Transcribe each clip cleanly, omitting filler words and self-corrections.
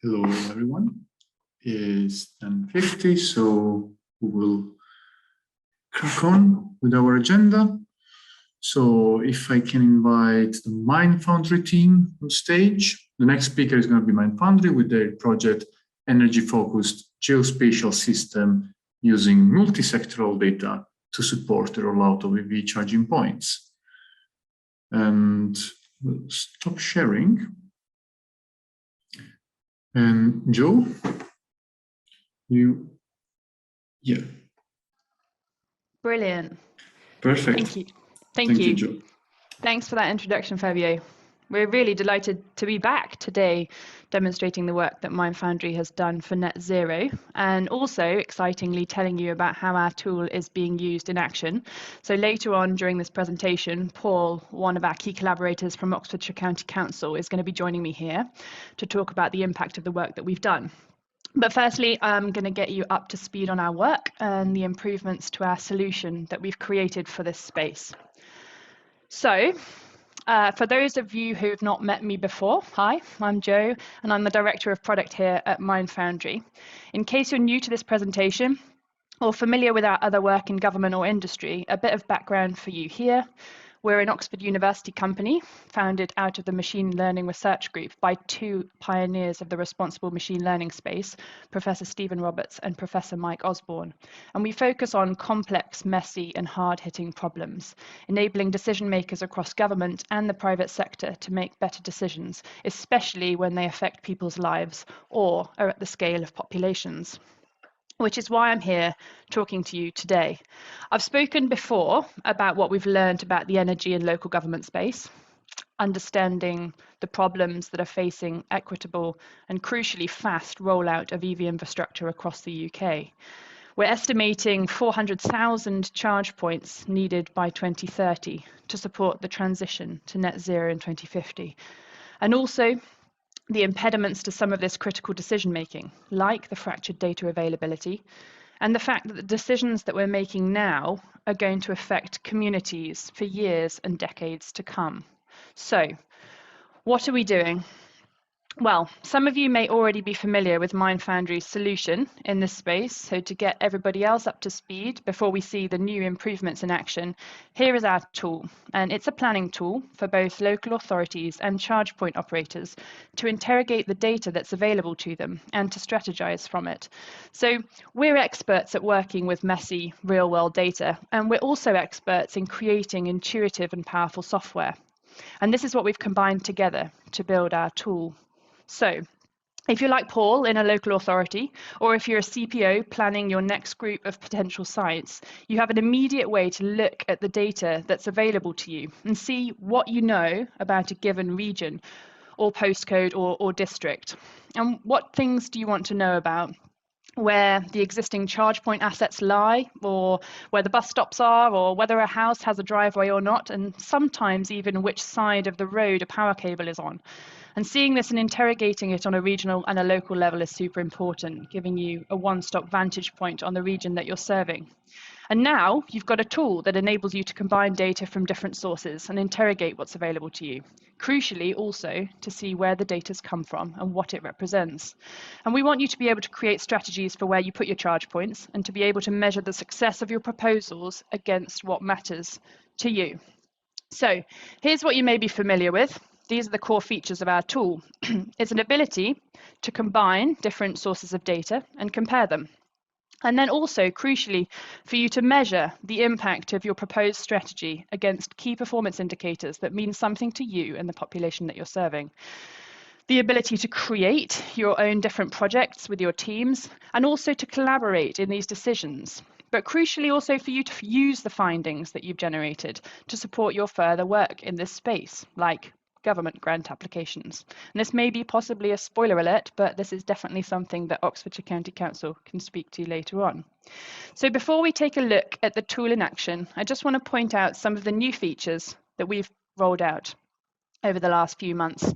Hello, everyone. It's 10:50, so we will crack on with our agenda. So if I can invite the Mind Foundry team on stage. The next speaker is going to be Mind Foundry with their project Energy-Focused Geospatial System using multi-sectoral data to support the rollout of EV charging points. And we'll stop sharing. And Joe, yeah. Brilliant. Perfect. Thank you. Thank you, Joe. Thanks for that introduction, Fabio. We're really delighted to be back today demonstrating the work that Mind Foundry has done for net zero, and also excitingly telling you about how our tool is being used in action. So later on during this presentation, Paul, one of our key collaborators from Oxfordshire County Council, is going to be joining me here to talk about the impact of the work that we've done. But firstly, I'm going to get you up to speed on our work and the improvements to our solution that we've created for this space. So, for those of you who have not met me before, hi, I'm Joe, and I'm the Director of Product here at Mind Foundry. In case you're new to this presentation or familiar with our other work in government or industry, a bit of background for you here. We're an Oxford University company founded out of the machine learning research group by two pioneers of the responsible machine learning space, Professor Stephen Roberts and Professor Mike Osborne. And we focus on complex, messy and hard-hitting problems, enabling decision makers across government and the private sector to make better decisions, especially when they affect people's lives or are at the scale of populations. Which is why I'm here talking to you today. I've spoken before about what we've learned about the energy and local government space, understanding the problems that are facing equitable and crucially fast rollout of EV infrastructure across the UK. We're estimating 400,000 charge points needed by 2030 to support the transition to net zero in 2050. And also, the impediments to some of this critical decision making, like the fractured data availability, and the fact that the decisions that we're making now are going to affect communities for years and decades to come. So, what are we doing? Well, some of you may already be familiar with Mind Foundry's solution in this space, so to get everybody else up to speed before we see the new improvements in action, here is our tool, and it's a planning tool for both local authorities and charge point operators to interrogate the data that's available to them and to strategize from it. So we're experts at working with messy real-world data, and we're also experts in creating intuitive and powerful software. And this is what we've combined together to build our tool. So, if you're like Paul in a local authority, or if you're a CPO planning your next group of potential sites, you have an immediate way to look at the data that's available to you and see what you know about a given region or postcode or district. And what things do you want to know about? Where the existing charge point assets lie, or where the bus stops are, or whether a house has a driveway or not, and sometimes even which side of the road a power cable is on. And seeing this and interrogating it on a regional and a local level is super important, giving you a one-stop vantage point on the region that you're serving. And now you've got a tool that enables you to combine data from different sources and interrogate what's available to you. Crucially, also to see where the data's come from and what it represents. And we want you to be able to create strategies for where you put your charge points and to be able to measure the success of your proposals against what matters to you. So here's what you may be familiar with. These are the core features of our tool. It's an ability to combine different sources of data and compare them. And then also, crucially, for you to measure the impact of your proposed strategy against key performance indicators that mean something to you and the population that you're serving. The ability to create your own different projects with your teams, and also to collaborate in these decisions. But crucially also for you to use the findings that you've generated to support your further work in this space, like government grant applications. And this may be possibly a spoiler alert, but this is definitely something that Oxfordshire County Council can speak to later on. So before we take a look at the tool in action, I just want to point out some of the new features that we've rolled out over the last few months.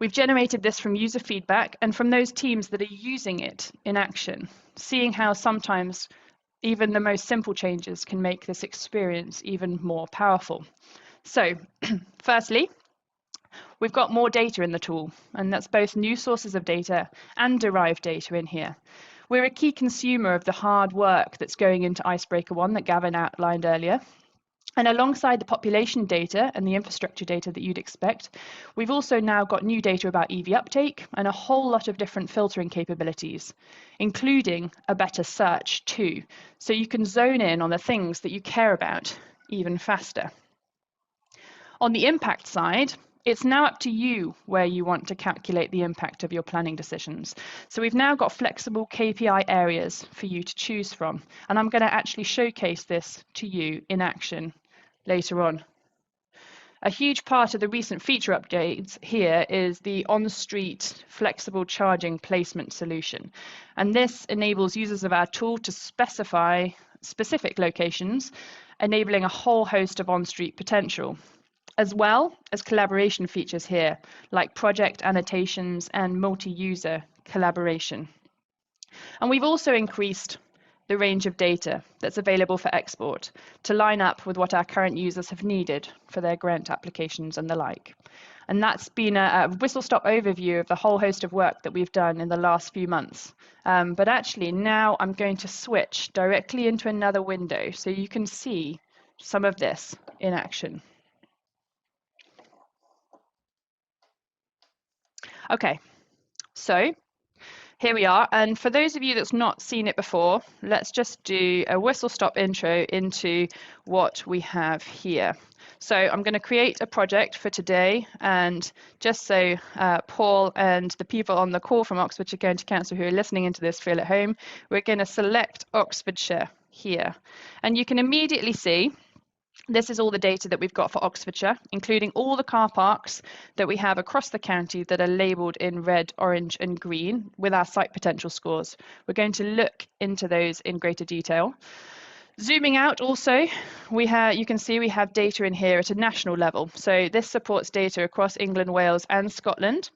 We've generated this from user feedback and from those teams that are using it in action, seeing how sometimes even the most simple changes can make this experience even more powerful. So, firstly, we've got more data in the tool, and that's both new sources of data and derived data in here. We're a key consumer of the hard work that's going into Icebreaker 1 that Gavin outlined earlier. And alongside the population data and the infrastructure data that you'd expect, we've also now got new data about EV uptake and a whole lot of different filtering capabilities, including a better search too. So you can zone in on the things that you care about even faster. On the impact side, it's now up to you where you want to calculate the impact of your planning decisions. So we've now got flexible KPI areas for you to choose from. And I'm going to actually showcase this to you in action later on. A huge part of the recent feature updates here is the on-street flexible charging placement solution. And this enables users of our tool to specify specific locations, enabling a whole host of on-street potential, as well as collaboration features here, like project annotations and multi-user collaboration. And we've also increased the range of data that's available for export to line up with what our current users have needed for their grant applications and the like. And that's been a whistle-stop overview of the whole host of work that we've done in the last few months. But actually now I'm going to switch directly into another window so you can see some of this in action. Okay, so here we are, and for those of you that's not seen it before, let's just do a whistle-stop intro into what we have here. So I'm going to create a project for today, and just so Paul and the people on the call from Oxfordshire County Council who are listening into this feel at home, we're going to select Oxfordshire here, and you can immediately see this is all the data that we've got for Oxfordshire, including all the car parks that we have across the county that are labelled in red, orange and green with our site potential scores. We're going to look into those in greater detail. Zooming out also, you can see we have data in here at a national level. So this supports data across England, Wales and Scotland.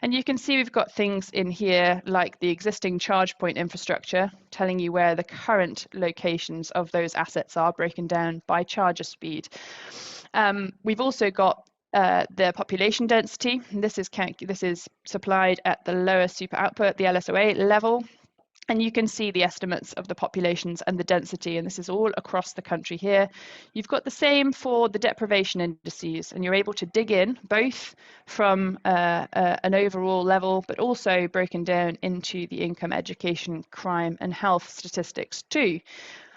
And you can see we've got things in here like the existing charge point infrastructure, telling you where the current locations of those assets are broken down by charger speed. We've also got the population density. This is supplied at the lower super output, the LSOA level. And you can see the estimates of the populations and the density, and this is all across the country here. You've got the same for the deprivation indices, and you're able to dig in both from an overall level, but also broken down into the income, education, crime, and health statistics too.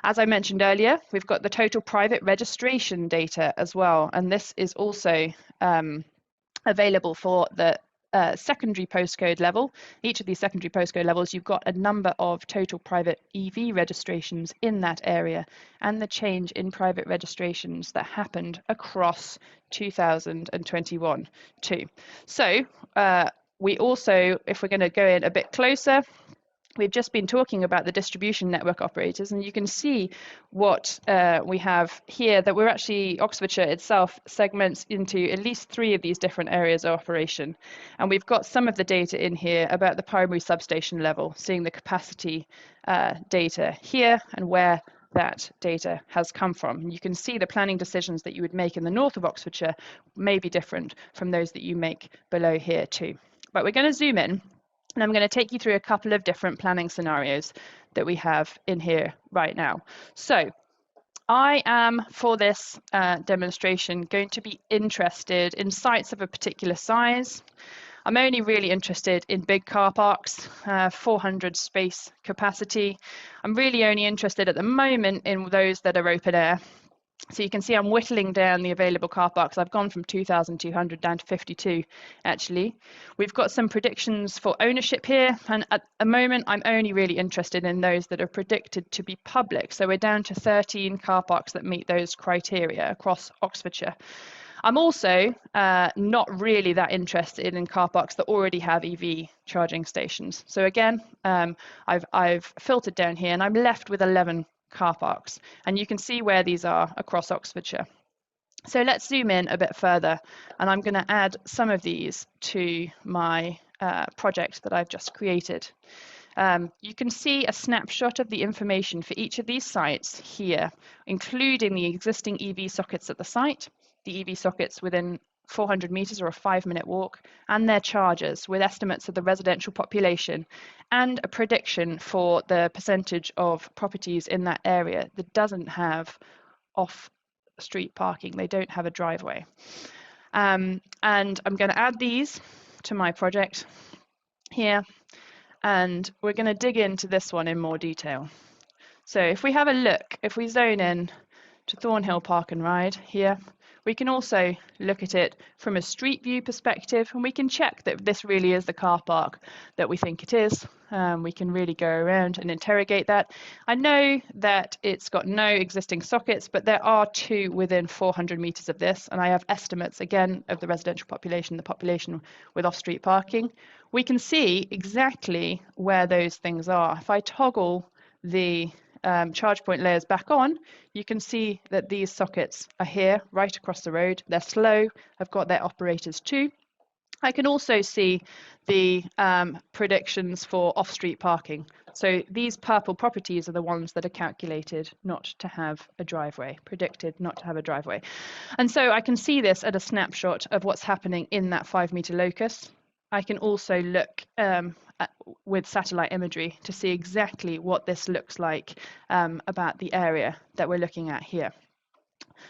As I mentioned earlier, we've got the total private registration data as well, and this is also available for the secondary postcode level. Each of these secondary postcode levels, you've got a number of total private EV registrations in that area and the change in private registrations that happened across 2021 too. So we also, if we're going to go in a bit closer, we've just been talking about the distribution network operators, and you can see what we have here, that we're actually, Oxfordshire itself segments into at least 3 of these different areas of operation. And we've got some of the data in here about the primary substation level, seeing the capacity data here and where that data has come from. And you can see the planning decisions that you would make in the north of Oxfordshire may be different from those that you make below here too. But we're going to zoom in. And I'm going to take you through a couple of different planning scenarios that we have in here right now. So I am, for this demonstration, going to be interested in sites of a particular size. I'm only really interested in big car parks, 400 space capacity. I'm really only interested at the moment in those that are open air. So you can see I'm whittling down the available car parks. I've gone from 2,200 down to 52, actually. We've got some predictions for ownership here, and at the moment, I'm only really interested in those that are predicted to be public. So we're down to 13 car parks that meet those criteria across Oxfordshire. I'm also not really that interested in car parks that already have EV charging stations. So again, I've filtered down here, and I'm left with 11 car parks, and you can see where these are across Oxfordshire. So let's zoom in a bit further, and I'm going to add some of these to my project that I've just created. You can see a snapshot of the information for each of these sites here, including the existing EV sockets at the site, the EV sockets within 400 meters or a 5-minute walk, and their charges with estimates of the residential population and a prediction for the percentage of properties in that area that doesn't have off-street parking. They don't have a driveway. And I'm going to add these to my project here, and we're going to dig into this one in more detail. So if we have a look, if we zone in to Thornhill Park and Ride here, we can also look at it from a street view perspective, and we can check that this really is the car park that we think it is. We can really go around and interrogate that. I know that it's got no existing sockets, but there are 2 within 400 meters of this, and I have estimates again of the residential population, the population with off-street parking. We can see exactly where those things are. If I toggle the charge point layers back on, you can see that these sockets are here right across the road. They're slow. I've got their operators too. I can also see the predictions for off-street parking. So these purple properties are the ones that are calculated not to have a driveway, predicted not to have a driveway. And so I can see this at a snapshot of what's happening in that 5-meter locus. I can also look with satellite imagery to see exactly what this looks like about the area that we're looking at here.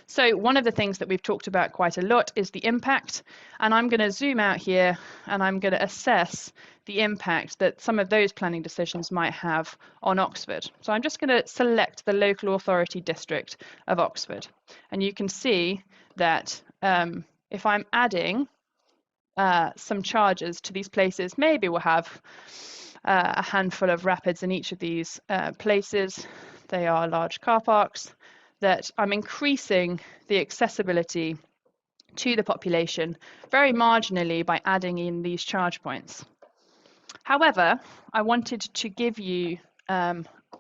So one of the things that we've talked about quite a lot is the impact, and I'm going to zoom out here and I'm going to assess the impact that some of those planning decisions might have on Oxford. So I'm just going to select the local authority district of Oxford, and you can see that if I'm adding some charges to these places, maybe we'll have a handful of rapids in each of these places. They are large car parks, that I'm increasing the accessibility to the population very marginally by adding in these charge points. However, I wanted to give you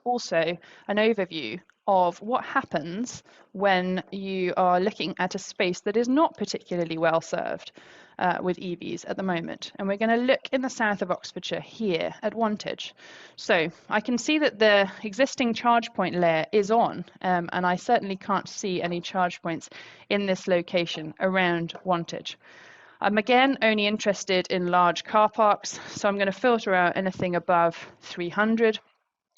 also an overview of what happens when you are looking at a space that is not particularly well served with EVs at the moment. And we're going to look in the south of Oxfordshire here at Wantage. So I can see that the existing charge point layer is on, and I certainly can't see any charge points in this location around Wantage. I'm again only interested in large car parks, so I'm going to filter out anything above 300.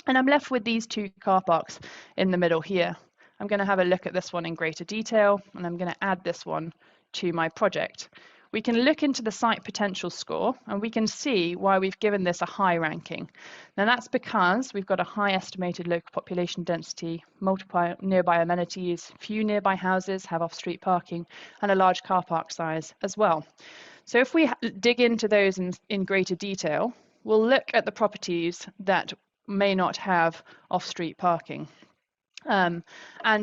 And I'm left with these 2 car parks in the middle here. I'm going to have a look at this one in greater detail, and I'm going to add this one to my project. We can look into the site potential score, and we can see why we've given this a high ranking. Now that's because we've got a high estimated local population density, multiple nearby amenities, few nearby houses have off-street parking, and a large car park size as well. So if we dig into those in greater detail, we'll look at the properties that may not have off-street parking. And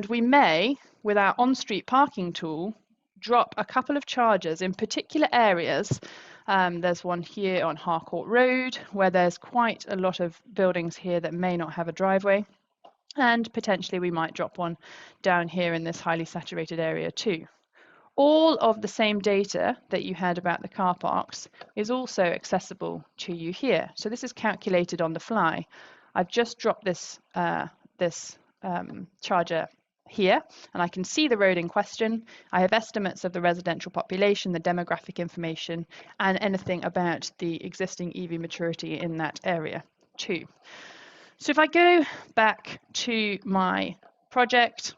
we may, with our on-street parking tool, drop a couple of charges in particular areas. There's one here on Harcourt Road, where there's quite a lot of buildings here that may not have a driveway. And potentially we might drop one down here in this highly saturated area too. All of the same data that you had about the car parks is also accessible to you here. So this is calculated on the fly. I've just dropped this, charger here, and I can see the road in question. I have estimates of the residential population, the demographic information, and anything about the existing EV maturity in that area too. So if I go back to my project,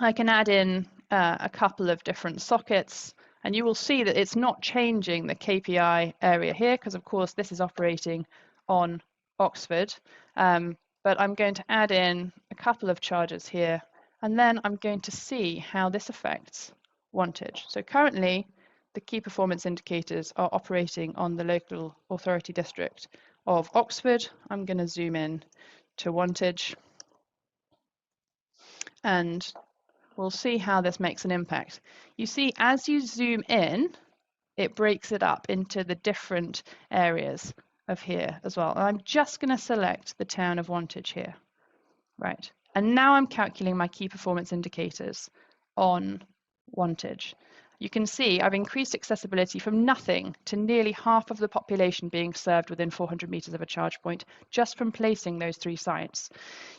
I can add in a couple of different sockets, and you will see that it's not changing the KPI area here, because of course this is operating on Oxford, but I'm going to add in a couple of charges here, and then I'm going to see how this affects Wantage. So currently the key performance indicators are operating on the local authority district of Oxford. I'm going to zoom in to Wantage, and we'll see how this makes an impact. You see, as you zoom in, it breaks it up into the different areas of here as well. And I'm just going to select the town of Wantage here, right? And now I'm calculating my key performance indicators on Wantage. You can see I've increased accessibility from nothing to nearly half of the population being served within 400 meters of a charge point just from placing those 3 sites.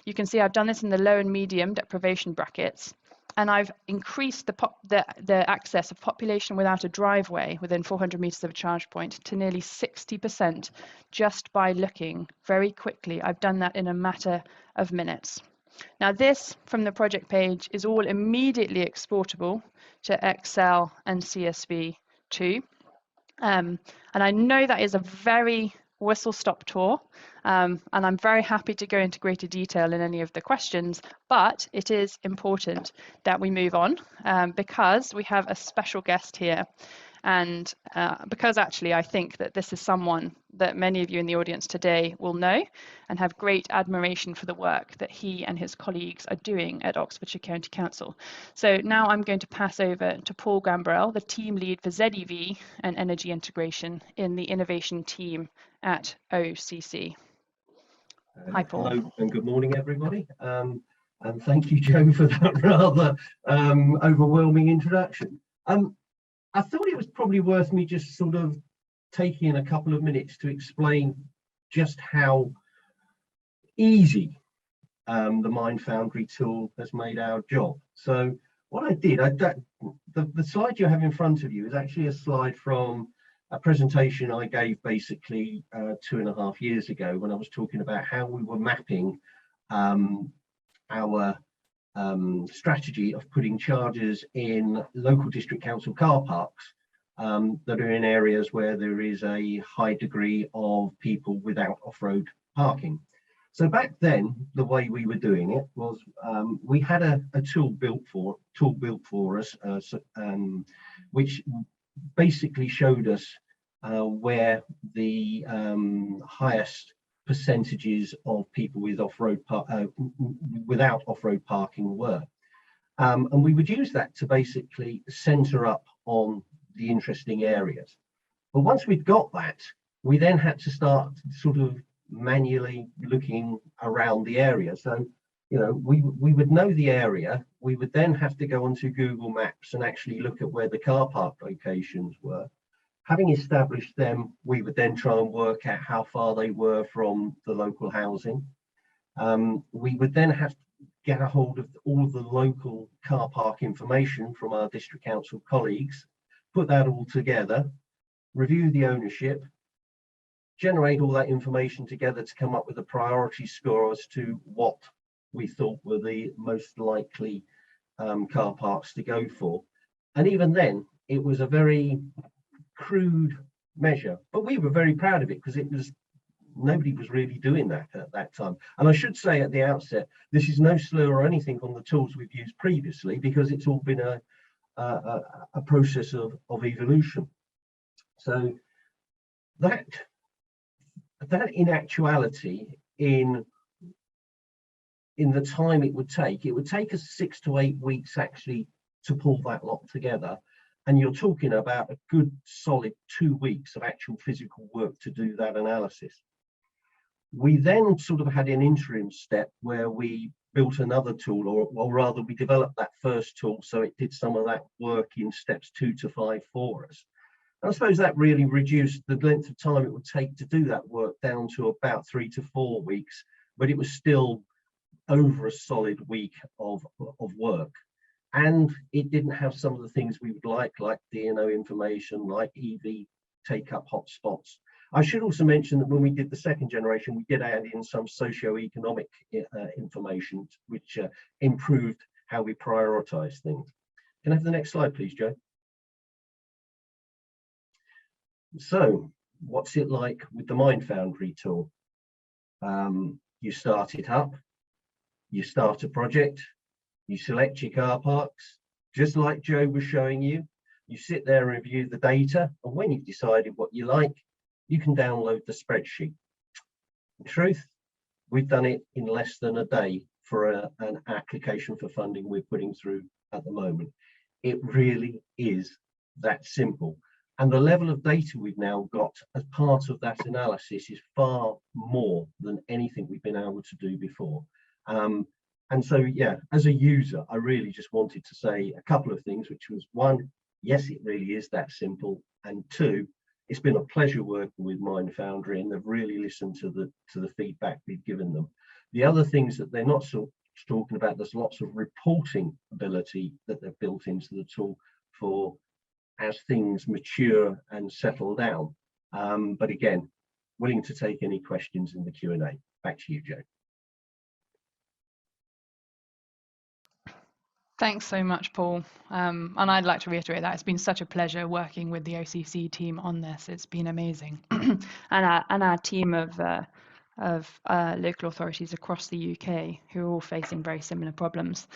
You can see I've done this in the low and medium deprivation brackets, And I've increased the access of population without a driveway within 400 meters of a charge point to nearly 60% just by looking very quickly. I've done that in a matter of minutes. Now this, from the project page, is all immediately exportable to Excel and CSV too. And I know that is a very whistle-stop tour, and I'm very happy to go into greater detail in any of the questions, but it is important that we move on because we have a special guest here. And because actually I think that this is someone that many of you in the audience today will know and have great admiration for the work that he and his colleagues are doing at Oxfordshire County Council. So now I'm going to pass over to Paul Gambrell, the team lead for ZEV and energy integration in the innovation team at OCC. Hi, Paul. Hello and good morning, everybody. And thank you, Joe, for that rather overwhelming introduction. I thought it was probably worth me just sort of taking a couple of minutes to explain just how easy the Mind Foundry tool has made our job. So what I did, the slide you have in front of you is actually a slide from a presentation I gave basically 2.5 years ago when I was talking about how we were mapping our strategy of putting chargers in local district council car parks that are in areas where there is a high degree of people without off-road parking. So back then, the way we were doing it was we had a tool built for us, which basically showed us where the highest percentages of people with without off-road parking were, and we would use that to basically center up on the interesting areas. But once we'd got that, we then had to start sort of manually looking around the area. So you know, we would know the area, we would then have to go onto Google Maps and actually look at where the car park locations were. Having established them, we would then try and work out how far they were from the local housing. We would then have to get a hold of all of the local car park information from our district council colleagues, put that all together, review the ownership, generate all that information together to come up with a priority score as to what we thought were the most likely car parks to go for. And even then, it was a very crude measure, but we were very proud of it because it was nobody was really doing that at that time. And I should say at the outset, this is no slur or anything on the tools we've used previously, because it's all been a process of evolution. So that in actuality, in the time it would take us 6 to 8 weeks actually to pull that lot together. And you're talking about a good solid 2 weeks of actual physical work to do that analysis. We then sort of had an interim step where we built another tool, or rather we developed that first tool so it did some of that work in steps 2 to 5 for us. And I suppose that really reduced the length of time it would take to do that work down to about 3 to 4 weeks, but it was still over a solid week of work. And it didn't have some of the things we would like DNO information, like EV take-up hotspots. I should also mention that when we did the second generation, we did add in some socio-economic information, which improved how we prioritize things. Can I have the next slide, please, Joe? So, what's it like with the Mind Foundry tool? You start it up, you start a project, you select your car parks, just like Joe was showing you. You sit there and review the data, and when you've decided what you like, you can download the spreadsheet. In truth, we've done it in less than a day for an application for funding we're putting through at the moment. It really is that simple. And the level of data we've now got as part of that analysis is far more than anything we've been able to do before. And so, yeah, as a user, I really just wanted to say a couple of things, which was, one, yes, it really is that simple. And two, it's been a pleasure working with Mind Foundry, and they've really listened to the feedback we've given them. The other things that they're not so talking about there's lots of reporting ability that they've built into the tool for as things mature and settle down. But again, willing to take any questions in the Q&A. Back to you, Joe. Thanks so much, Paul. And I'd like to reiterate that it's been such a pleasure working with the OCC team on this. It's been amazing, and our team of local authorities across the UK who are all facing very similar problems.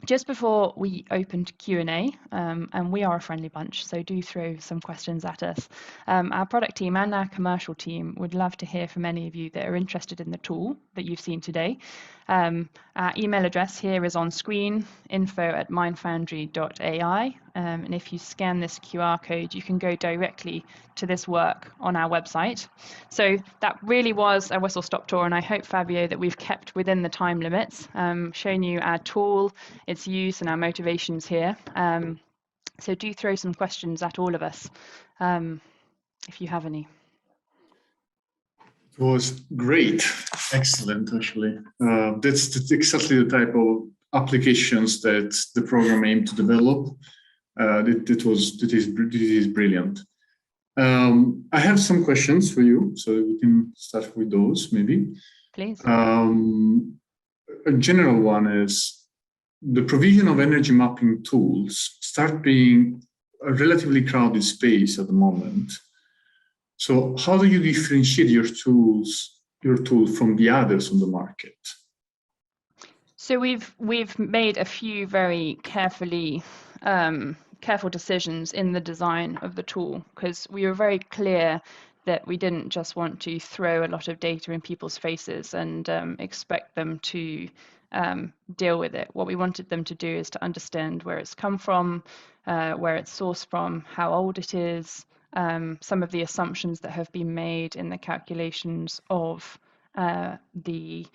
Just before we open to Q&A, and we are a friendly bunch, so do throw some questions at us. Our product team and our commercial team would love to hear from any of you that are interested in the tool that you've seen today. Our email address here is on screen, info@mindfoundry.ai. And if you scan this QR code, you can go directly to this work on our website. So that really was a whistle-stop tour, and I hope, Fabio, that we've kept within the time limits, shown you our tool, its use, and our motivations here. So do throw some questions at all of us, if you have any. It was great, excellent, actually. That's exactly the type of applications that the program aimed to develop. It is brilliant. I have some questions for you, so we can start with those, maybe. Please. A general one is the provision of energy mapping tools start being a relatively crowded space at the moment. So how do you differentiate your tool from the others on the market? So we've made a few very careful decisions in the design of the tool, because we were very clear that we didn't just want to throw a lot of data in people's faces and expect them to deal with it. What we wanted them to do is to understand where it's come from, where it's sourced from, how old it is, some of the assumptions that have been made in the calculations of the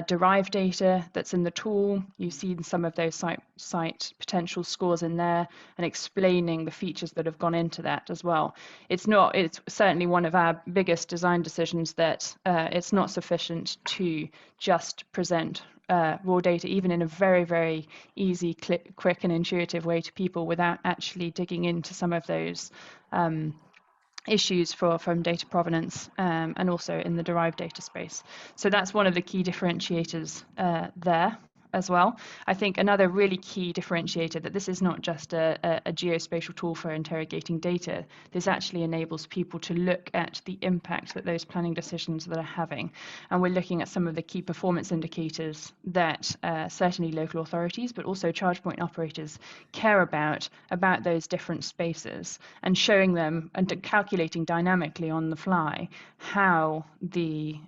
derived data that's in the tool. You've seen some of those site potential scores in there, and explaining the features that have gone into that as well. It's certainly one of our biggest design decisions that it's not sufficient to just present raw data, even in a very, very easy, quick and intuitive way to people, without actually digging into some of those issues from data provenance, and also in the derived data space. So that's one of the key differentiators there as well. I think another really key differentiator, that this is not just a geospatial tool for interrogating data. This actually enables people to look at the impact that those planning decisions that are having. And we're looking at some of the key performance indicators that certainly local authorities, but also charge point operators care about those different spaces, and showing them and calculating dynamically on the fly how the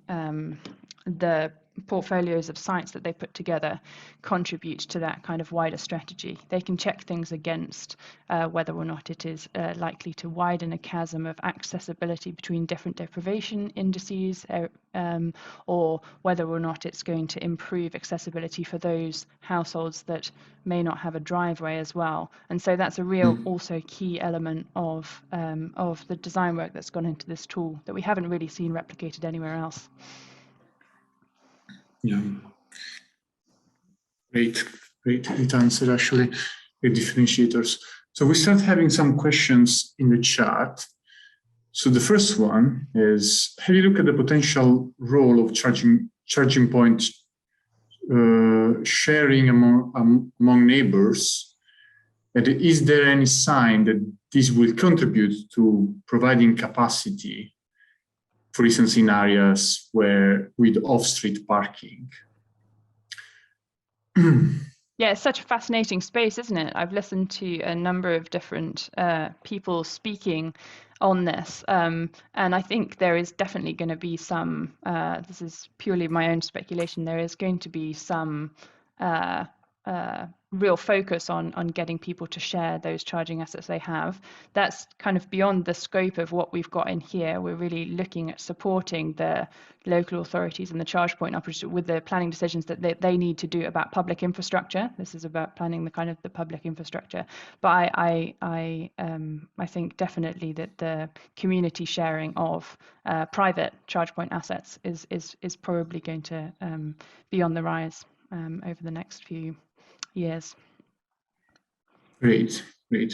portfolios of sites that they put together contribute to that kind of wider strategy. They can check things against whether or not it is likely to widen a chasm of accessibility between different deprivation indices, or whether or not it's going to improve accessibility for those households that may not have a driveway as well. And so that's a real also key element of the design work that's gone into this tool that we haven't really seen replicated anywhere else. Yeah, great answer, actually, the differentiators. So we start having some questions in the chat. So the first one is, have you looked at the potential role of charging point sharing among neighbors? And is there any sign that this will contribute to providing capacity, for instance, in areas with off-street parking? Yeah, it's such a fascinating space, isn't it? I've listened to a number of different people speaking on this, and I think there is definitely going to be some, this is purely my own speculation, there is going to be some real focus on getting people to share those charging assets they have. That's kind of beyond the scope of what we've got in here. We're really looking at supporting the local authorities and the charge point operators with the planning decisions that they need to do about public infrastructure. This is about planning the kind of the public infrastructure. But I think definitely that the community sharing of private charge point assets is probably going to be on the rise over the next few years. Great, great.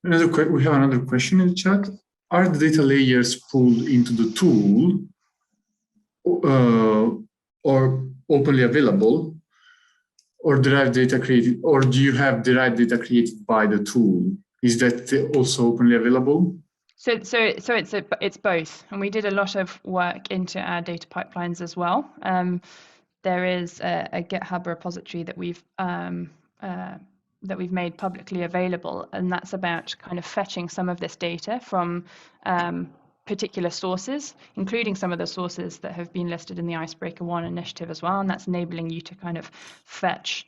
We have another question in the chat. Are the data layers pulled into the tool or openly available, or derived data created, or do you have derived data created by the tool? Is that also openly available? So it's both, and we did a lot of work into our data pipelines as well. There is a GitHub repository that we've made publicly available, and that's about kind of fetching some of this data from particular sources, including some of the sources that have been listed in the Icebreaker 1 initiative as well, and that's enabling you to kind of fetch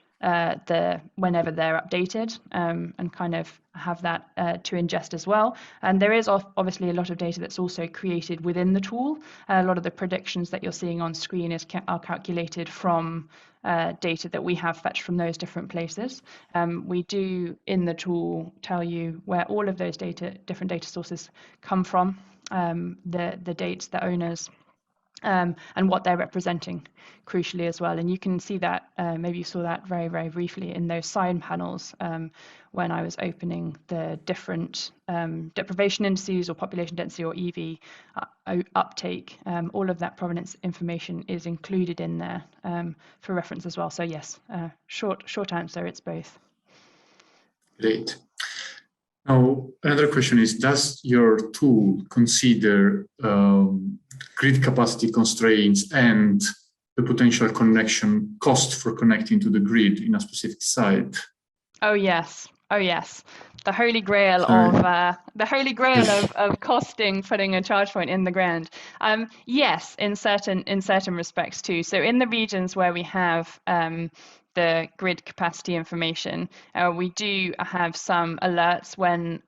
whenever they're updated and kind of have that to ingest as well. And there is obviously a lot of data that's also created within the tool. A lot of the predictions that you're seeing on screen are calculated from data that we have fetched from those different places. We do in the tool tell you where all of those different data sources come from, the dates, the owners, and what they're representing, crucially as well. And you can see that, maybe you saw that very, very briefly in those sign panels when I was opening the different deprivation indices or population density or EV uptake. All of that provenance information is included in there for reference as well. So yes, short answer, it's both. Great. Now, another question is, does your tool consider grid capacity constraints and the potential connection cost for connecting to the grid in a specific site? Oh yes, oh yes. The holy grail of costing putting a charge point in the ground. Yes, in certain respects too. So in the regions where we have the grid capacity information, we do have some alerts when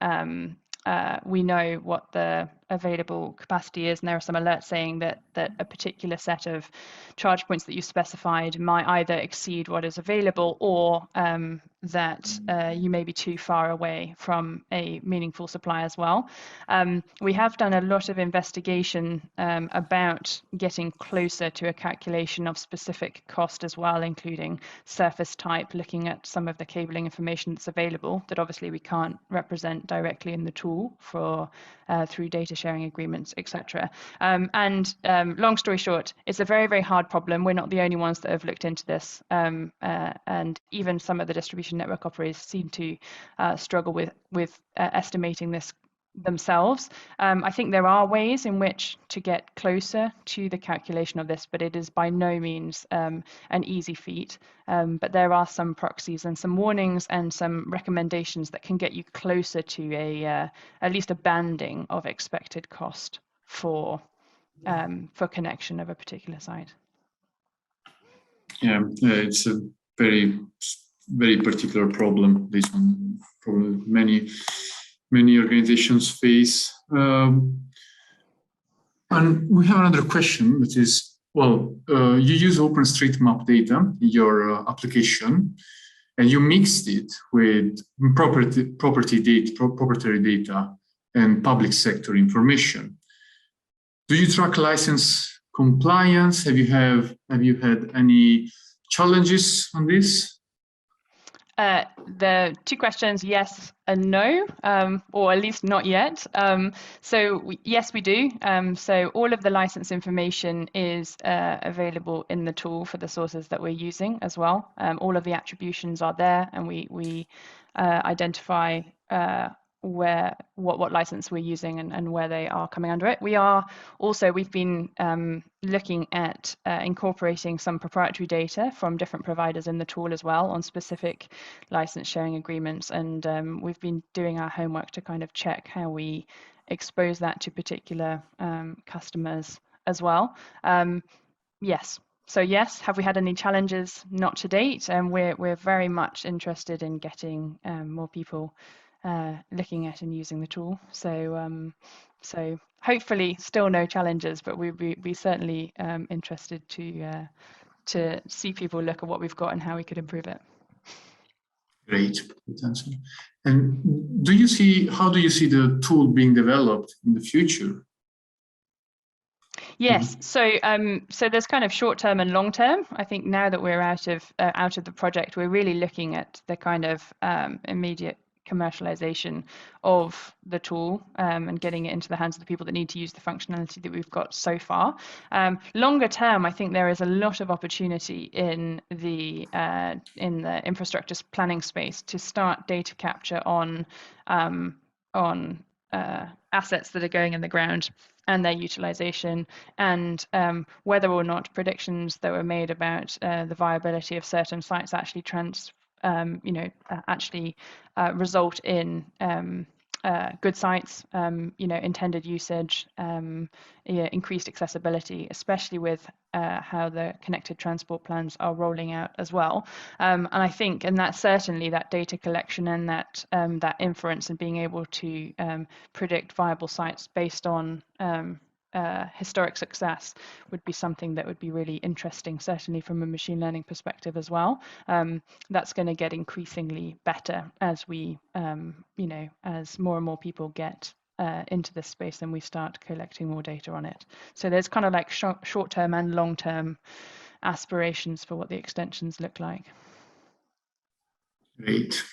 we know what the available capacity is, and there are some alerts saying that a particular set of charge points that you specified might either exceed what is available or that you may be too far away from a meaningful supply as well. We have done a lot of investigation about getting closer to a calculation of specific cost as well, including surface type, looking at some of the cabling information that's available that obviously we can't represent directly in the tool for through data sharing agreements, etc. And long story short, it's a very, very hard problem. We're not the only ones that have looked into this, and even some of the distribution network operators seem to struggle with estimating this themselves. I think there are ways in which to get closer to the calculation of this, but it is by no means an easy feat. But there are some proxies and some warnings and some recommendations that can get you closer to at least a banding of expected cost for connection of a particular site. Yeah, it's a very, very particular problem. This one probably many organizations face. And we have another question, that is, well, you use OpenStreetMap data in your application, and you mixed it with proprietary data and public sector information. Do you track license compliance? Have you had any challenges on this? The two questions, yes and no, or at least not yet. Yes, we do. So all of the license information is available in the tool for the sources that we're using as well. All of the attributions are there, and we identify what license we're using and where they are coming under it. We've been looking at incorporating some proprietary data from different providers in the tool as well on specific license sharing agreements, and we've been doing our homework to kind of check how we expose that to particular customers as well. Yes, So yes, have we had any challenges? Not to date, and we're very much interested in getting more people looking at and using the tool. So hopefully still no challenges, but we'd be certainly interested to see people look at what we've got and how we could improve it. Great answer. And how do you see the tool being developed in the future? Yes, so there's kind of short term and long term. I think now that we're out of the project, we're really looking at the kind of immediate commercialization of the tool and getting it into the hands of the people that need to use the functionality that we've got so far. Longer term, I think there is a lot of opportunity in the infrastructure planning space to start data capture on assets that are going in the ground and their utilization, and whether or not predictions that were made about the viability of certain sites actually result in good sites, intended usage, increased accessibility, especially with how the connected transport plans are rolling out as well. And I think, and that's certainly that data collection and that inference and being able to predict viable sites based on historic success would be something that would be really interesting, certainly from a machine learning perspective as well. That's going to get increasingly better as we, as more and more people get into this space and we start collecting more data on it. So there's kind of like short-term and long-term aspirations for what the extensions look like. Great.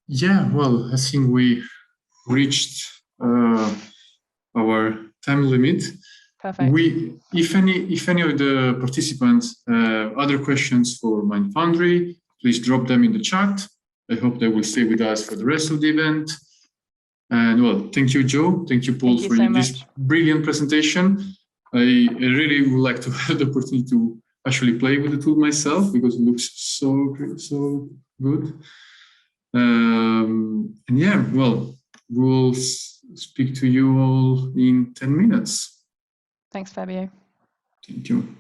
Yeah, well, I think we reached our time limit. Perfect. If any of the participants have other questions for Foundry, please drop them in the chat. I hope they will stay with us for the rest of the event. And well, thank you, Joe. Thank you, Paul, for this brilliant presentation. I really would like to have the opportunity to actually play with the tool myself because it looks so good. And yeah, well, we'll speak to you all in 10 minutes. Thanks, Fabio. Thank you.